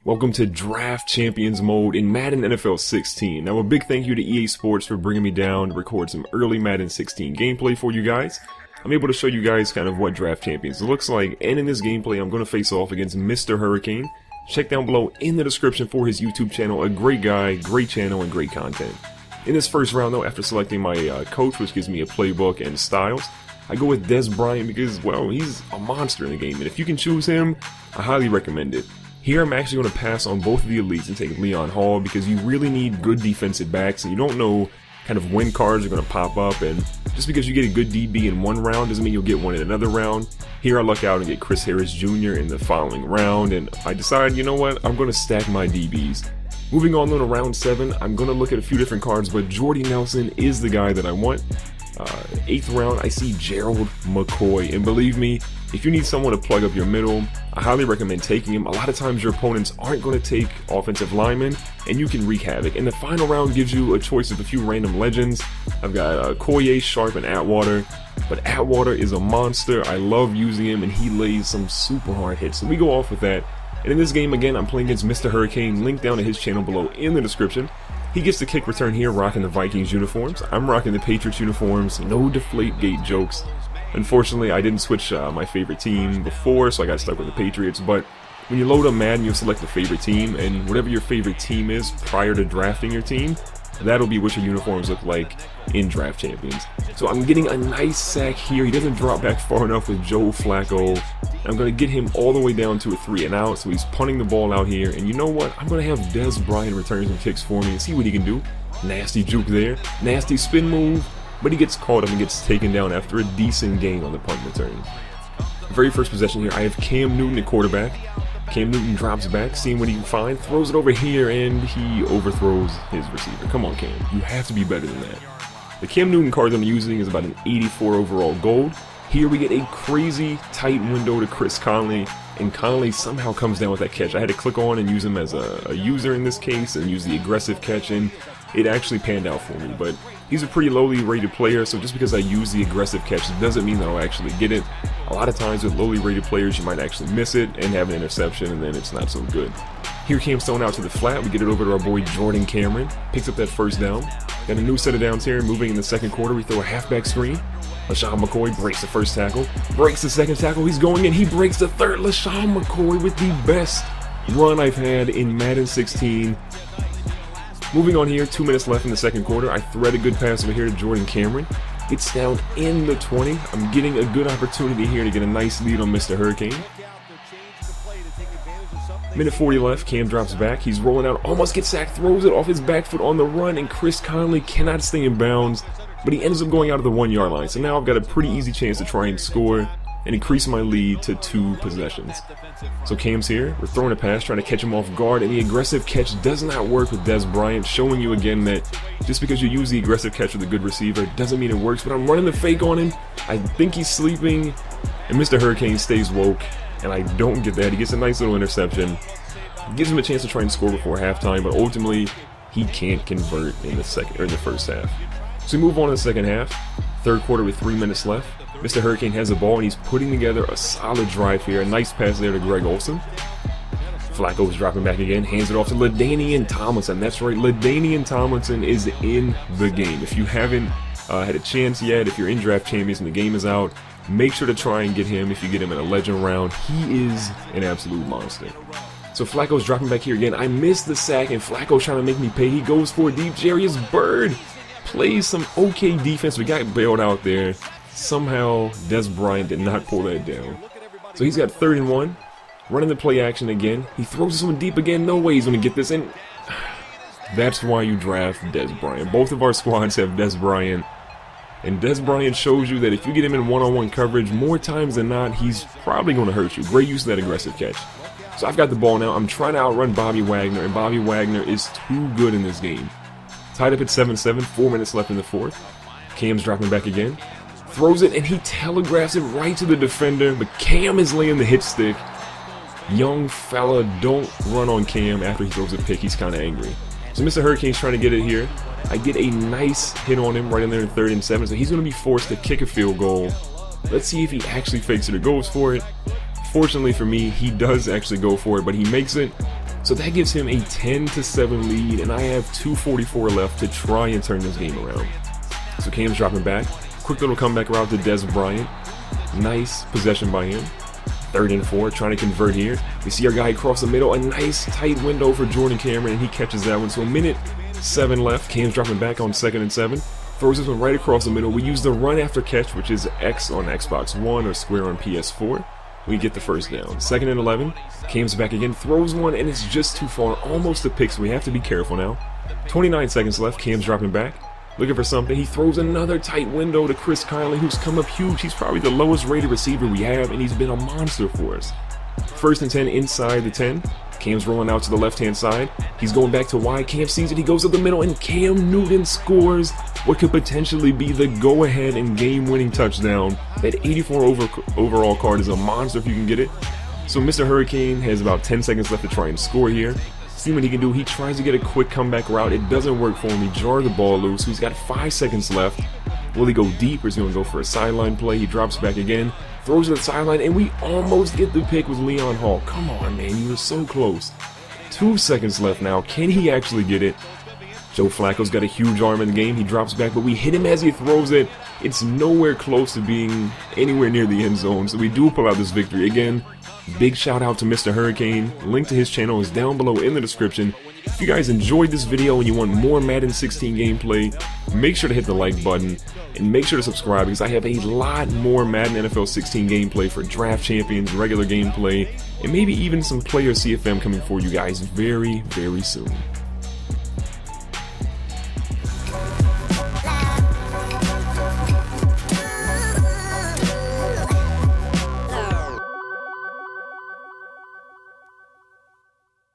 Welcome to Draft Champions mode in Madden NFL 16. Now a big thank you to EA Sports for bringing me down to record some early Madden 16 gameplay for you guys. I'm able to show you guys kind of what Draft Champions looks like, and in this gameplay I'm going to face off against MrHurriicane. Check down below in the description for his YouTube channel. A great guy, great channel, and great content. In this first round though, after selecting my coach, which gives me a playbook and styles, I go with Dez Bryant because, well, he's a monster in the game, and if you can choose him, I highly recommend it. Here I'm actually going to pass on both of the elites and take Leon Hall because you really need good defensive backs, and you don't know kind of when cards are going to pop up, and just because you get a good DB in one round doesn't mean you'll get one in another round. Here I luck out and get Chris Harris Jr. in the following round, and I decide, you know what, I'm going to stack my DBs. Moving on to round 7, I'm going to look at a few different cards, but Jordy Nelson is the guy that I want. 8th round, I see Gerald McCoy, and believe me, if you need someone to plug up your middle, I highly recommend taking him. A lot of times your opponents aren't going to take offensive linemen, and you can wreak havoc. And the final round gives you a choice of a few random legends. I've got Koye, Sharp, and Atwater, but Atwater is a monster. I love using him, and he lays some super hard hits, so we go off with that. And in this game, again, I'm playing against MrHurriicane. Link down to his channel below in the description. He gets the kick return here, rocking the Vikings uniforms. I'm rocking the Patriots uniforms. No deflate gate jokes. Unfortunately, I didn't switch my favorite team before, so I got stuck with the Patriots. But when you load up Madden, you'll select the favorite team, and whatever your favorite team is prior to drafting your team, that'll be what your uniforms look like in Draft Champions. So I'm getting a nice sack here. He doesn't drop back far enough with Joe Flacco. I'm going to get him all the way down to a 3 and out, so he's punting the ball out here. And you know what? I'm going to have Dez Bryant return some kicks for me and see what he can do. Nasty juke there. Nasty spin move. But he gets caught up and gets taken down after a decent gain on the punt return. Very first possession here, I have Cam Newton at quarterback. Cam Newton drops back, seeing what he can find, throws it over here, and he overthrows his receiver. Come on, Cam. You have to be better than that. The Cam Newton card I'm using is about an 84 overall gold. Here we get a crazy tight window to Chris Conley, and Conley somehow comes down with that catch. I had to click on and use him as a user in this case and use the aggressive catch, and it actually panned out for me. But he's a pretty lowly rated player, so just because I use the aggressive catch doesn't mean that I'll actually get it. A lot of times with lowly rated players, you might actually miss it and have an interception, and then it's not so good. Here Cam's thrown out to the flat. We get it over to our boy Jordan Cameron. Picks up that first down. Got a new set of downs here. Moving in the second quarter, we throw a halfback screen. LaShawn McCoy breaks the first tackle, breaks the second tackle, he's going in, he breaks the third. LaShawn McCoy with the best run I've had in Madden 16. Moving on here, 2 minutes left in the second quarter, I thread a good pass over here to Jordan Cameron. It's down in the 20. I'm getting a good opportunity here to get a nice lead on MrHurriicane. Minute 40 left, Cam drops back, he's rolling out, almost gets sacked, throws it off his back foot on the run, and Chris Conley cannot stay in bounds, but he ends up going out of the 1 yard line. So now I've got a pretty easy chance to try and score and increase my lead to 2 possessions. So Cam's here, we're throwing a pass, trying to catch him off guard, and the aggressive catch does not work with Dez Bryant, showing you again that just because you use the aggressive catch with a good receiver doesn't mean it works. But I'm running the fake on him, I think he's sleeping, and MrHurriicane stays woke, and I don't get that. He gets a nice little interception, gives him a chance to try and score before halftime, but ultimately he can't convert in the first half. So we move on to the second half, third quarter with 3 minutes left. MrHurriicane has the ball and he's putting together a solid drive here. A nice pass there to Greg Olsen. Flacco's dropping back again, hands it off to Ladainian Tomlinson. That's right, Ladainian Tomlinson is in the game. If you haven't had a chance yet, if you're in Draft Champions and the game is out, make sure to try and get him if you get him in a legend round. He is an absolute monster. So Flacco's dropping back here again. I missed the sack and Flacco's trying to make me pay. He goes for a deep. Jarius Byrd plays some okay defense. We got bailed out there. Somehow Dez Bryant did not pull that down. So he's got 3rd and 1. Running the play action again. He throws this one deep again. No way he's going to get this in. That's why you draft Dez Bryant. Both of our squads have Dez Bryant. And Dez Bryant shows you that if you get him in one-on-one coverage, more times than not, he's probably going to hurt you. Great use of that aggressive catch. So I've got the ball now. I'm trying to outrun Bobby Wagner, and Bobby Wagner is too good in this game. Tied up at 7-7, 4 minutes left in the fourth. Cam's dropping back again. Throws it, and he telegraphs it right to the defender, but Cam is laying the hit stick. Young fella, don't run on Cam after he throws a pick. He's kind of angry. So MrHurricane's trying to get it here. I get a nice hit on him right in there in 3rd and 7, so he's going to be forced to kick a field goal. Let's see if he actually fakes it or goes for it. Fortunately for me, he does actually go for it, but he makes it. So that gives him a 10-7 lead, and I have 2:44 left to try and turn this game around. So Cam's dropping back. Quick little comeback route to Des Bryant. Nice possession by him. 3rd and 4, trying to convert here. We see our guy across the middle. A nice tight window for Jordan Cameron, and he catches that one. So a minute 7 left. Cam's dropping back on 2nd and 7. Throws this one right across the middle. We use the run after catch, which is X on Xbox One or square on PS4. We get the first down. 2nd and 11. Cam's back again. Throws one, and it's just too far. Almost a pick, so we have to be careful now. 29 seconds left. Cam's dropping back. Looking for something. He throws another tight window to Chris Conley, who's come up huge. He's probably the lowest rated receiver we have, and he's been a monster for us. 1st and 10 inside the 10. Cam's rolling out to the left-hand side. He's going back to wide. Cam sees it. He goes up the middle, and Cam Newton scores what could potentially be the go-ahead and game-winning touchdown. That 84 overall card is a monster if you can get it. So MrHurriicane has about 10 seconds left to try and score here. See what he can do. He tries to get a quick comeback route. It doesn't work for him. He jars the ball loose. He's got 5 seconds left. Will he go deep, or is he going to go for a sideline play? He drops back again, throws to the sideline, and we almost get the pick with Leon Hall. Come on, man. You were so close. 2 seconds left now. Can he actually get it? Joe Flacco's got a huge arm in the game. He drops back, but we hit him as he throws it. It's nowhere close to being anywhere near the end zone, so we do pull out this victory. Again, big shout out to MrHurriicane. Link to his channel is down below in the description. If you guys enjoyed this video and you want more Madden 16 gameplay, make sure to hit the like button and make sure to subscribe, because I have a lot more Madden NFL 16 gameplay for Draft Champions, regular gameplay, and maybe even some player CFM coming for you guys very, very soon.